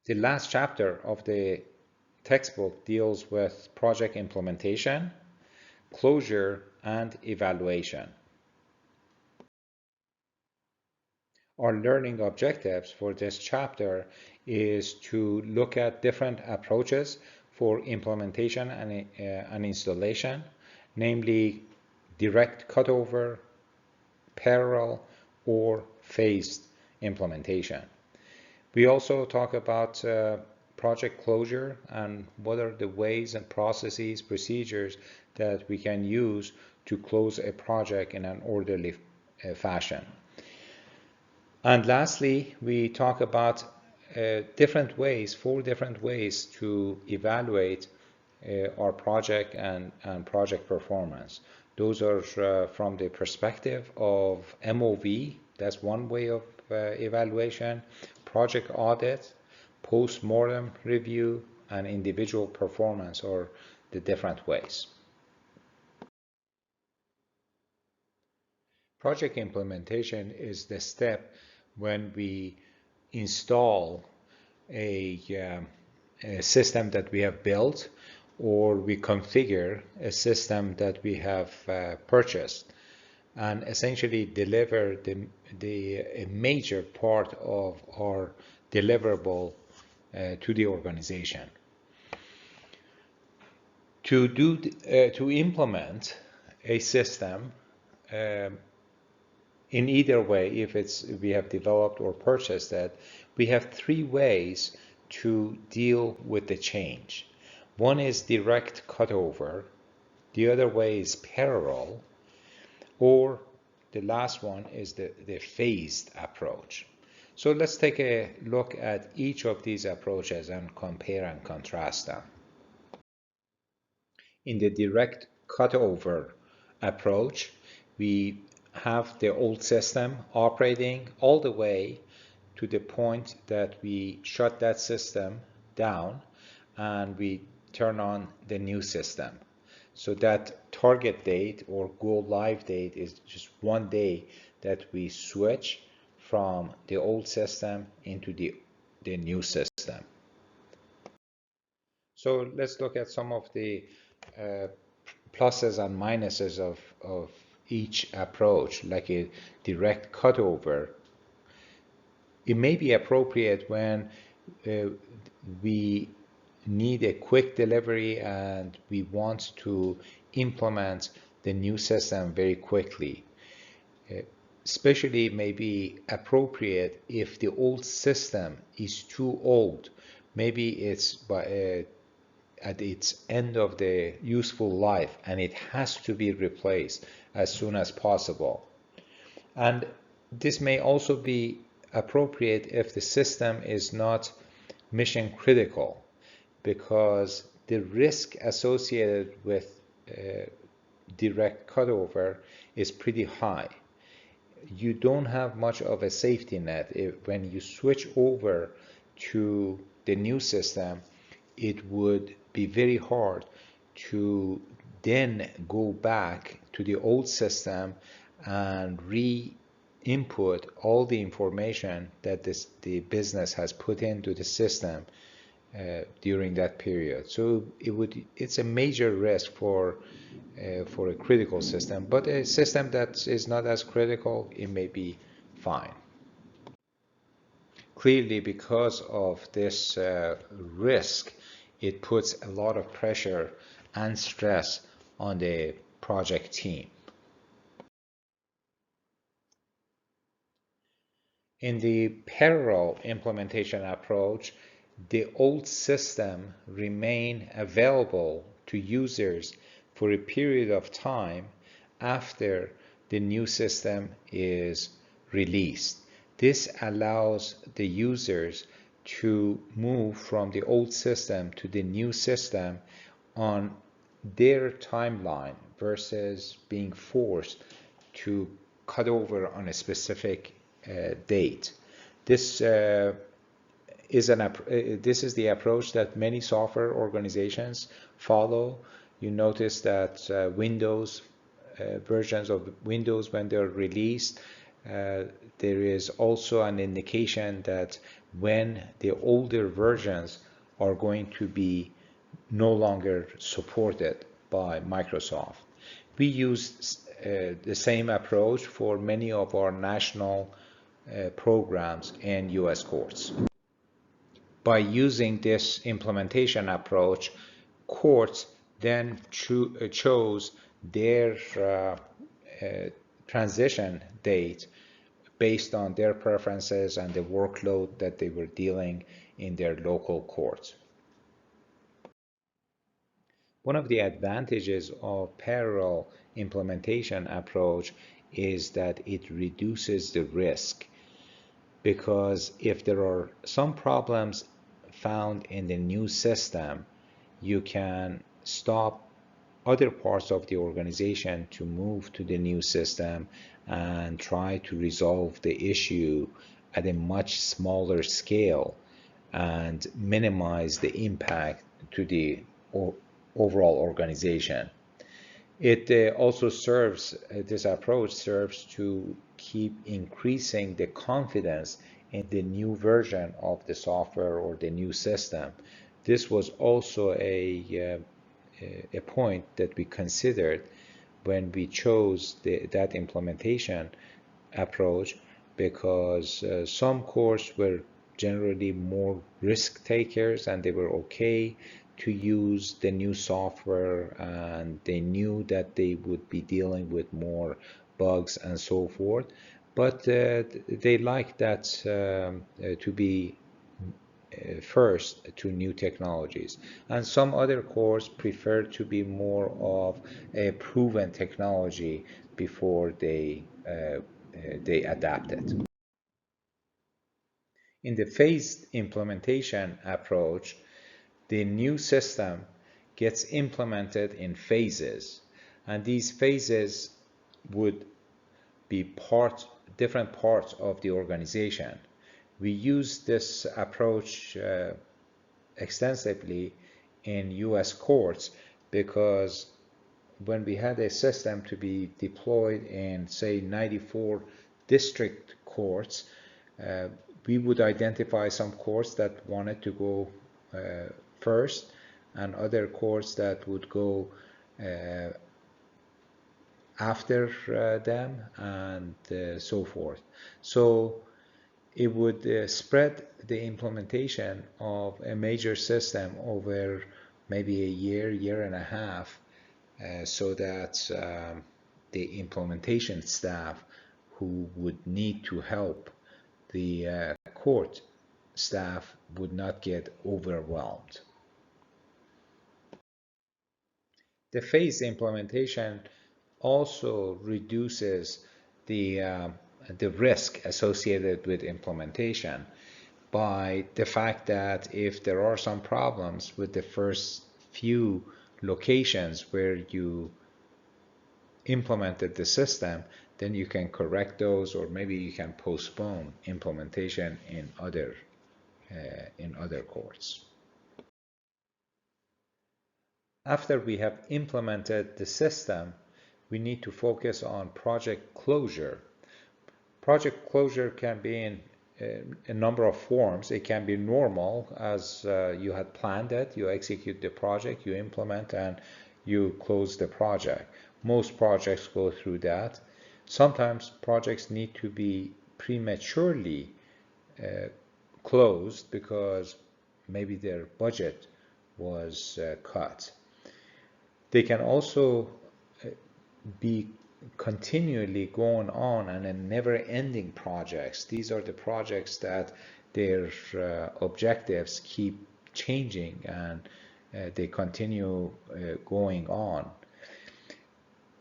The last chapter of the textbook deals with project implementation, closure, and evaluation. Our learning objectives for this chapter is to look at different approaches for implementation and installation, namely direct cutover, parallel, or phased implementation. We also talk about project closure and what are the ways and processes, procedures that we can use to close a project in an orderly fashion. And lastly, we talk about four different ways to evaluate our project and project performance. Those are from the perspective of MOV, that's one way of evaluation, project audit, post-mortem review, and individual performance are the different ways. Project implementation is the step when we install a system that we have built, or we configure a system that we have purchased, and essentially deliver a major part of our deliverable to the organization. To implement a system in either way, if we have developed or purchased it, we have three ways to deal with the change. One is direct cutover, the other way is parallel, or the last one is the phased approach. So let's take a look at each of these approaches and compare and contrast them. In the direct cutover approach, we have the old system operating all the way to the point that we shut that system down and we turn on the new system. So that target date or go live date is just one day that we switch from the old system into the new system. So let's look at some of the pluses and minuses of each approach, like a direct cutover. It may be appropriate when we need a quick delivery and we want to implement the new system very quickly. Especially may be appropriate if the old system is too old. Maybe it's at its end of the useful life and it has to be replaced as soon as possible. And this may also be appropriate if the system is not mission critical, because the risk associated with direct cutover is pretty high. You don't have much of a safety net. When you switch over to the new system, it would be very hard to then go back to the old system and re-input all the information that the business has put into the system during that period. So it's a major risk for a critical system, but a system that is not as critical, it may be fine. Clearly, because of this risk, it puts a lot of pressure and stress on the project team. In the parallel implementation approach, the old system remain available to users for a period of time after the new system is released. This allows the users to move from the old system to the new system on their timeline versus being forced to cut over on a specific date. This is the approach that many software organizations follow. You notice that versions of Windows, when they're released, there is also an indication that when the older versions are going to be no longer supported by Microsoft. We use the same approach for many of our national programs and US courts. By using this implementation approach, courts then chose their transition date based on their preferences and the workload that they were dealing in their local courts. One of the advantages of parallel implementation approach is that it reduces the risk, because if there are some problems found in the new system, you can stop other parts of the organization to move to the new system and try to resolve the issue at a much smaller scale and minimize the impact to the overall organization. It also serves, this approach serves to keep increasing the confidence in the new version of the software or the new system. This was also a point that we considered when we chose that implementation approach, because some courses were generally more risk takers and they were okay to use the new software, and they knew that they would be dealing with more bugs and so forth, but they liked that to be first to new technologies. And some other cores prefer to be more of a proven technology before they adapt it. In the phased implementation approach, the new system gets implemented in phases, and these phases would be different parts of the organization. We use this approach extensively in US courts, because when we had a system to be deployed in, say, 94 district courts, we would identify some courts that wanted to go first and other courts that would go after them, and so forth. So it would spread the implementation of a major system over maybe a year and a half, so that the implementation staff who would need to help the court staff would not get overwhelmed. The phase implementation also reduces the risk associated with implementation by the fact that if there are some problems with the first few locations where you implemented the system, then you can correct those, or maybe you can postpone implementation in other courts. After we have implemented the system, we need to focus on project closure. Project closure can be in a number of forms. It can be normal, as you had planned it, you execute the project, you implement, and you close the project. Most projects go through that. Sometimes projects need to be prematurely closed because maybe their budget was cut. They can also be continually going on and never-ending projects. These are the projects that their objectives keep changing, and they continue going on.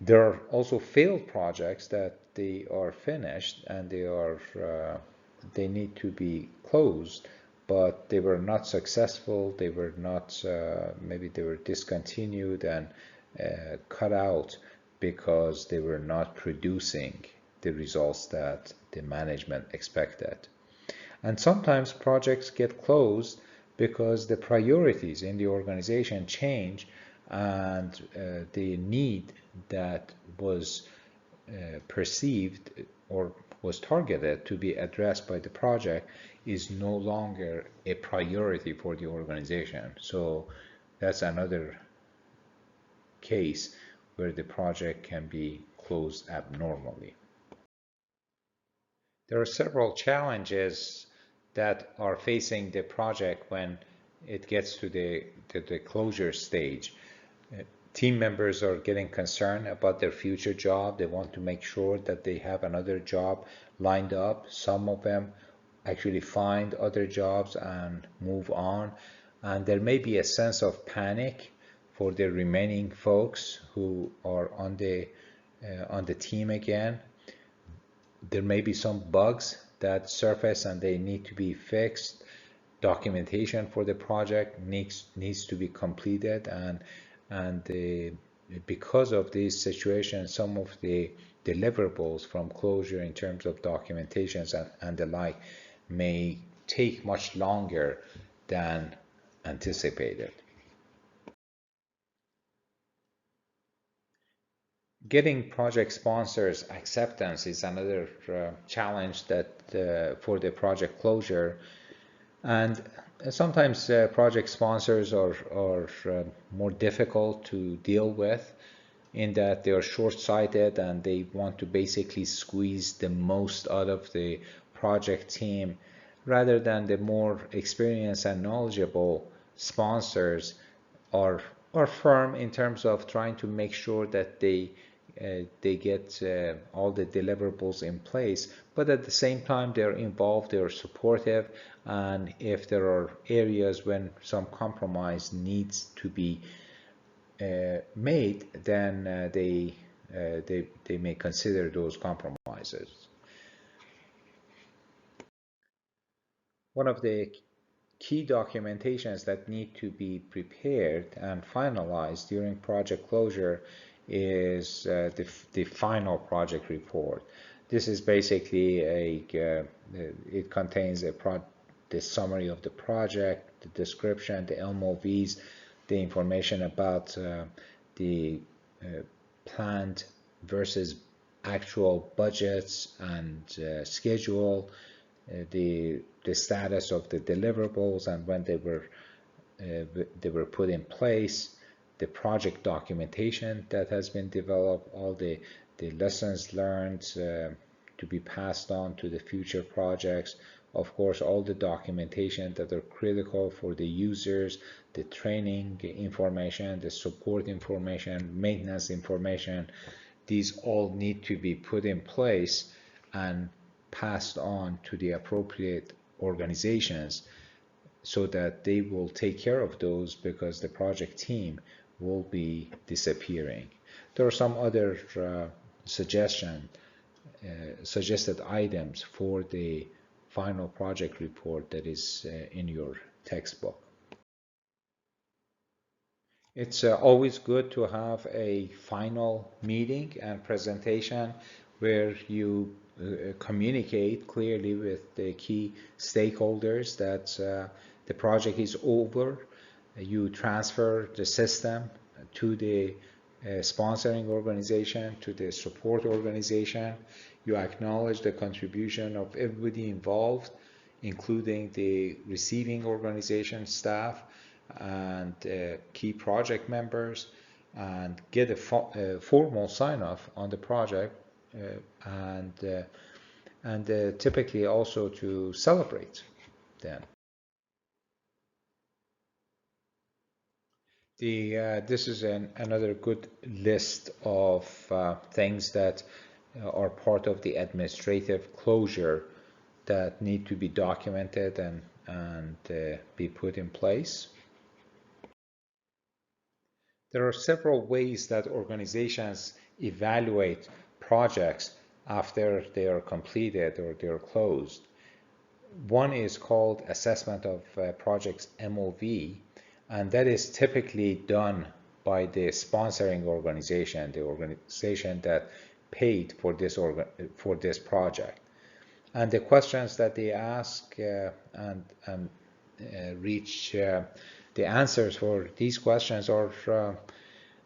There are also failed projects that they are finished and they need to be closed, but they were not successful. They were not, maybe they were discontinued and cut out because they were not producing the results that the management expected. And sometimes projects get closed because the priorities in the organization change, and the need that was perceived or was targeted to be addressed by the project is no longer a priority for the organization. So that's another case where the project can be closed abnormally. There are several challenges that are facing the project when it gets to the closure stage. Team members are getting concerned about their future job. They want to make sure that they have another job lined up. Some of them actually find other jobs and move on. And there may be a sense of panic for the remaining folks who are on the team again. There may be some bugs that surface and they need to be fixed. Documentation for the project needs to be completed, and because of this situation, some of the deliverables from closure in terms of documentations and the like may take much longer than anticipated. Getting project sponsors acceptance is another challenge that for the project closure, and sometimes project sponsors are more difficult to deal with in that they are short-sighted and they want to basically squeeze the most out of the project team rather than the more experienced and knowledgeable sponsors are firm in terms of trying to make sure that they get all the deliverables in place, but at the same time they're involved, they're supportive, and if there are areas when some compromise needs to be made, then they may consider those compromises. One of the key documentations that need to be prepared and finalized during project closure is the final project report. This is basically it contains the summary of the project, the description, the MOVs, the information about the planned versus actual budgets and schedule, the status of the deliverables and when they were put in place, the project documentation that has been developed, all the lessons learned to be passed on to the future projects, of course all the documentation that are critical for the users, the training information, the support information, maintenance information. These all need to be put in place and passed on to the appropriate organizations so that they will take care of those, because the project team will be disappearing. There are some other suggested items for the final project report that is in your textbook. It's always good to have a final meeting and presentation where you communicate clearly with the key stakeholders that the project is over. You transfer the system to the sponsoring organization, to the support organization. You acknowledge the contribution of everybody involved, including the receiving organization staff and key project members, and get a formal sign-off on the project, and typically also to celebrate them. This is another good list of things that are part of the administrative closure that need to be documented and be put in place. There are several ways that organizations evaluate projects after they are completed or they are closed. One is called assessment of projects MOV, and that is typically done by the sponsoring organization, the organization that paid for this project. And the questions that they ask and reach the answers for these questions are: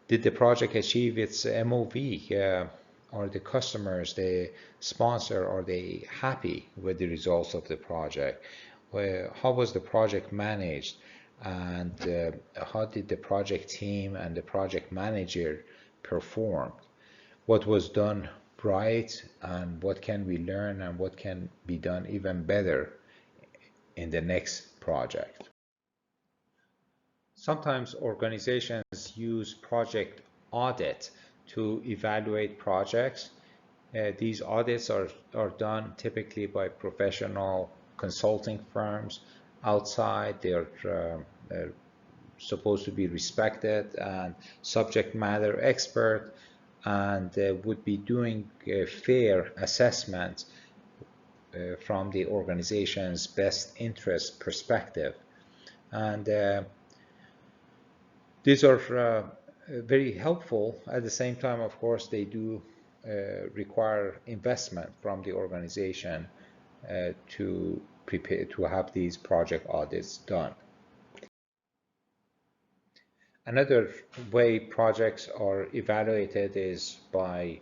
did the project achieve its MOV? are the customers, the sponsor, are they happy with the results of the project? How was the project managed? And how did the project team and the project manager perform? What was done right, and what can we learn, and what can be done even better in the next project? Sometimes organizations use project audit to evaluate projects. These audits are done typically by professional consulting firms outside. They're supposed to be respected and subject matter expert, and would be doing a fair assessment from the organization's best interest perspective. And these are very helpful. At the same time, of course, they do require investment from the organization to prepare to have these project audits done. Another way projects are evaluated is by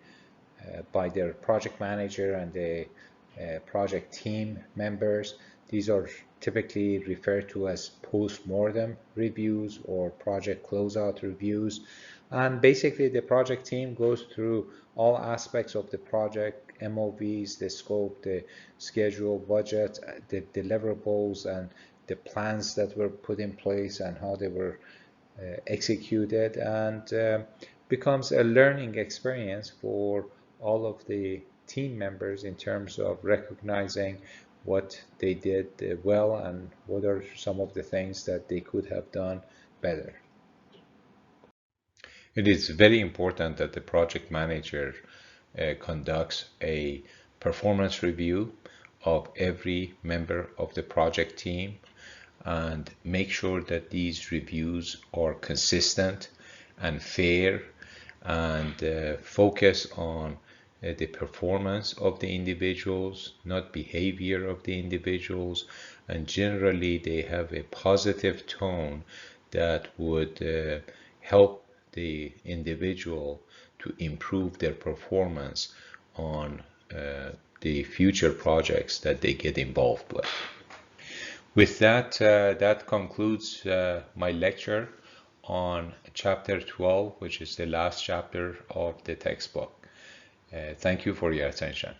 their project manager and the project team members. These are typically referred to as post-mortem reviews or project closeout reviews. And basically the project team goes through all aspects of the project, MOVs, the scope, the schedule, budget, the deliverables, and the plans that were put in place and how they were executed, and becomes a learning experience for all of the team members in terms of recognizing what they did well and what are some of the things that they could have done better. It is very important that the project manager conducts a performance review of every member of the project team and make sure that these reviews are consistent and fair and focus on the performance of the individuals, not behavior of the individuals, and generally they have a positive tone that would help the individual to improve their performance on the future projects that they get involved with. With that, that concludes my lecture on chapter 12, which is the last chapter of the textbook. Thank you for your attention.